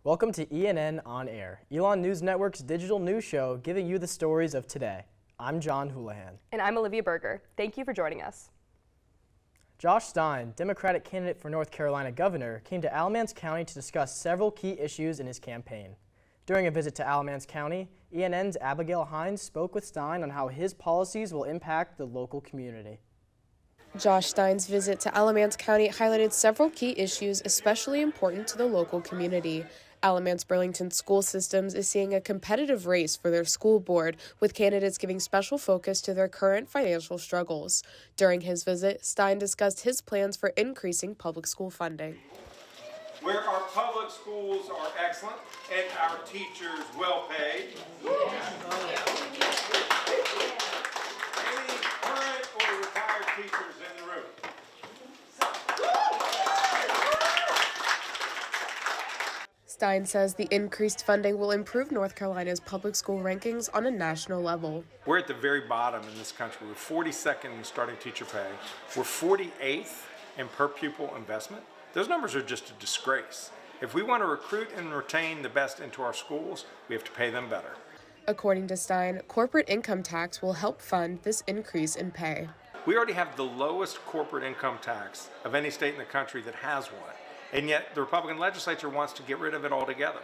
Welcome to ENN On Air, Elon News Network's digital news show giving you the stories of today. I'm John Houlahan. And I'm Olivia Berger. Thank you for joining us. Josh Stein, Democratic candidate for North Carolina governor, came to Alamance County to discuss several key issues in his campaign. During a visit to Alamance County, ENN's Abigail Hines spoke with Stein on how his policies will impact the local community. Josh Stein's visit to Alamance County highlighted several key issues especially important to the local community. Alamance Burlington School Systems is seeing a competitive race for their school board, with candidates giving special focus to their current financial struggles. During his visit, Stein discussed his plans for increasing public school funding. Where our public schools are excellent and our teachers well paid. Any current or retired teachers in the room? Stein says the increased funding will improve North Carolina's public school rankings on a national level. We're at the very bottom in this country. We're 42nd in starting teacher pay. We're 48th in per pupil investment. Those numbers are just a disgrace. If we want to recruit and retain the best into our schools, we have to pay them better. According to Stein, corporate income tax will help fund this increase in pay. We already have the lowest corporate income tax of any state in the country that has one. And yet the Republican legislature wants to get rid of it altogether.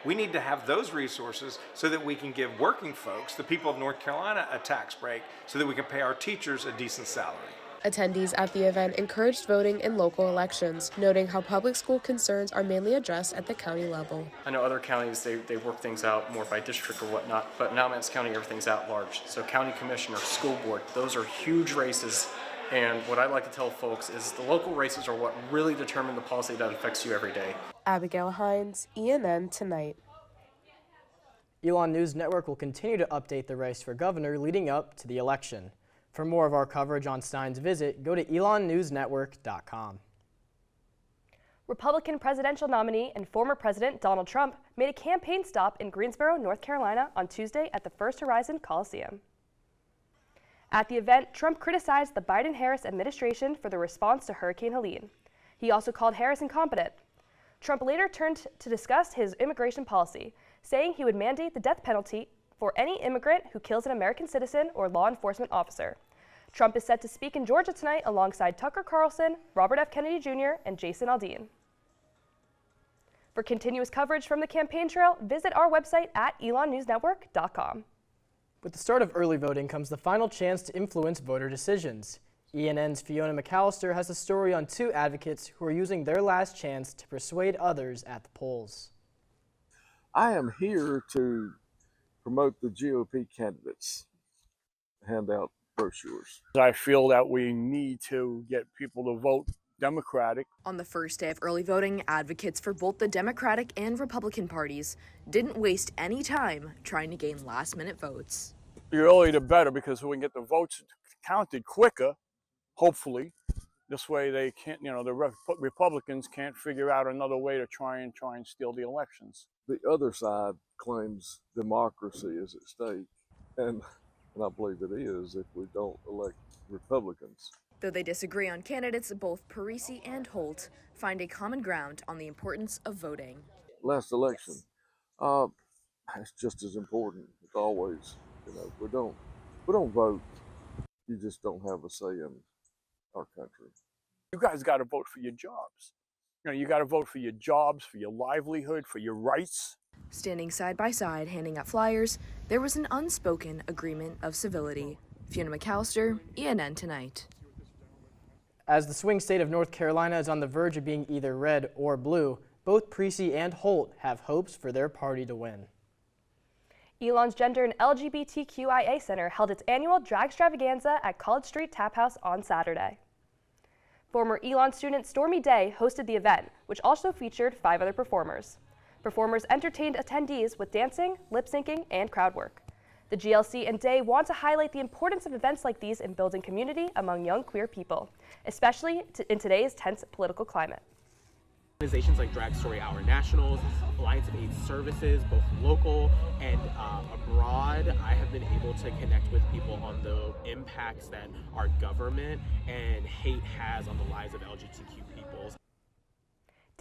We need to have those resources so that we can give working folks, the people of North Carolina, a tax break so that we can pay our teachers a decent salary. Attendees at the event encouraged voting in local elections, noting how public school concerns are mainly addressed at the county level. I know other counties, they work things out more by district or whatnot, but in Alamance County, everything's at large. So county commissioner, school board, those are huge races. And what I like to tell folks is the local races are what really determine the policy that affects you every day. Abigail Hines, ENN Tonight. Elon News Network will continue to update the race for governor leading up to the election. For more of our coverage on Stein's visit, go to elonnewsnetwork.com. Republican presidential nominee and former President Donald Trump made a campaign stop in Greensboro, North Carolina on Tuesday at the First Horizon Coliseum. At the event, Trump criticized the Biden-Harris administration for the response to Hurricane Helene. He also called Harris incompetent. Trump later turned to discuss his immigration policy, saying he would mandate the death penalty for any immigrant who kills an American citizen or law enforcement officer. Trump is set to speak in Georgia tonight alongside Tucker Carlson, Robert F. Kennedy Jr., and Jason Aldean. For continuous coverage from the campaign trail, visit our website at elonnewsnetwork.com. With the start of early voting comes the final chance to influence voter decisions. ENN's Fiona McAllister has a story on two advocates who are using their last chance to persuade others at the polls. I am here to promote the GOP candidates, hand out brochures. I feel that we need to get people to vote Democratic. On the first day of early voting, advocates for both the Democratic and Republican parties didn't waste any time trying to gain last-minute votes. The earlier the better, because we can get the votes counted quicker, hopefully. This way they can't, the Republicans can't figure out another way to try and steal the elections. The other side claims democracy is at stake, and I believe it is if we don't elect Republicans. Though they disagree on candidates, both Parisi and Holt find a common ground on the importance of voting. Last election, it's just as important as always. If we don't vote, you just don't have a say in our country. You guys got to vote for your jobs. You got to vote for your jobs, for your livelihood, for your rights. Standing side by side, handing out flyers, there was an unspoken agreement of civility. Fiona McAllister, ENN Tonight. As the swing state of North Carolina is on the verge of being either red or blue, both Parisi and Holt have hopes for their party to win. Elon's Gender and LGBTQIA Center held its annual drag extravaganza at College Street Tap House on Saturday. Former Elon student Stormy Day hosted the event, which also featured 5 other performers. Performers entertained attendees with dancing, lip-syncing, and crowd work. The GLC and Day want to highlight the importance of events like these in building community among young queer people, especially in today's tense political climate. Organizations like Drag Story Hour Nationals, Alliance of AIDS Services, both local and abroad, I have been able to connect with people on the impacts that our government and hate has on the lives of LGBTQ people.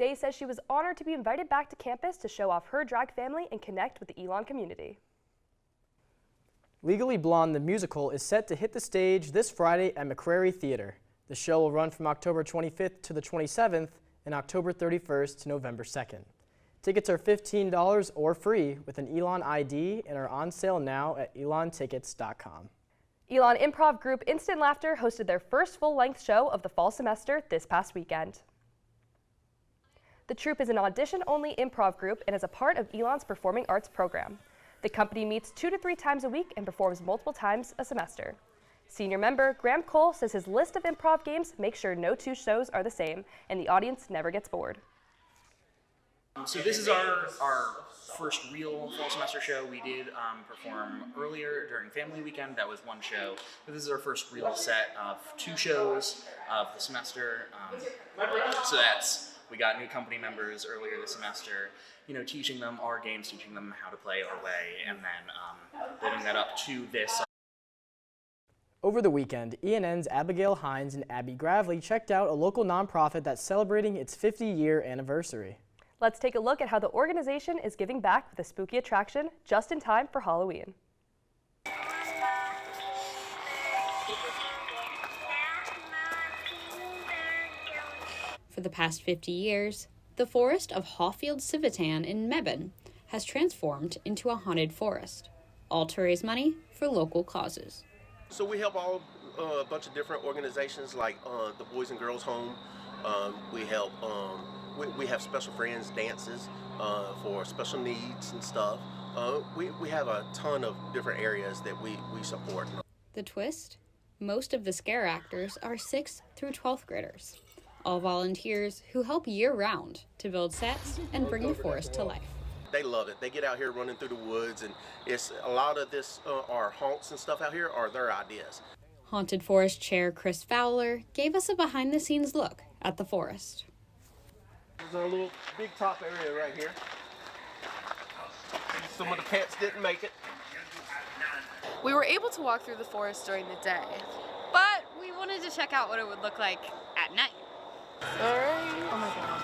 Day says she was honored to be invited back to campus to show off her drag family and connect with the Elon community. Legally Blonde the musical is set to hit the stage this Friday at McCrary Theater. The show will run from October 25th to the 27th and October 31st to November 2nd. Tickets are $15 or free with an Elon ID and are on sale now at elontickets.com. Elon improv group Instant Laughter hosted their first full-length show of the fall semester this past weekend. The troupe is an audition-only improv group and is a part of Elon's performing arts program. The company meets 2 to 3 times a week and performs multiple times a semester. Senior member Graham Cole says his list of improv games makes sure no 2 shows are the same and the audience never gets bored. So this is our first real fall semester show. We did perform earlier during family weekend. That was one show. But this is our first real set of 2 shows of the semester. So we got new company members earlier this semester, teaching them our games, teaching them how to play our way, and then building that up to this. Over the weekend, ENN's Abigail Hines and Abby Gravely checked out a local nonprofit that's celebrating its 50-year anniversary. Let's take a look at how the organization is giving back with a spooky attraction just in time for Halloween. For the past 50 years, the forest of Hawfield Civitan in Mebane has transformed into a haunted forest, all to raise money for local causes. So we help a bunch of different organizations like the Boys and Girls Home. We help, we have special friends dances for special needs and stuff. We have a ton of different areas that we support. The twist? Most of the scare actors are 6th through 12th graders, all volunteers who help year-round to build sets and bring the forest to life. They love it. They get out here running through the woods, and it's a lot of this, our haunts and stuff out here are their ideas. Haunted Forest Chair Chris Fowler gave us a behind-the-scenes look at the forest. There's our little big top area right here. Some of the pets didn't make it. We were able to walk through the forest during the day, but we wanted to check out what it would look like at night. All right. Oh my God.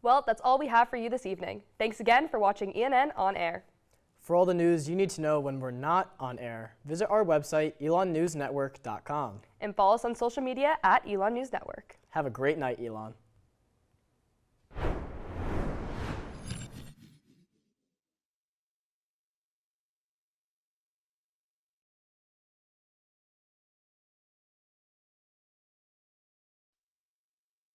Well, that's all we have for you this evening. Thanks again for watching ENN On Air. For all the news you need to know when we're not on air, visit our website, elonnewsnetwork.com. And follow us on social media at Elon News Network. Have a great night, Elon.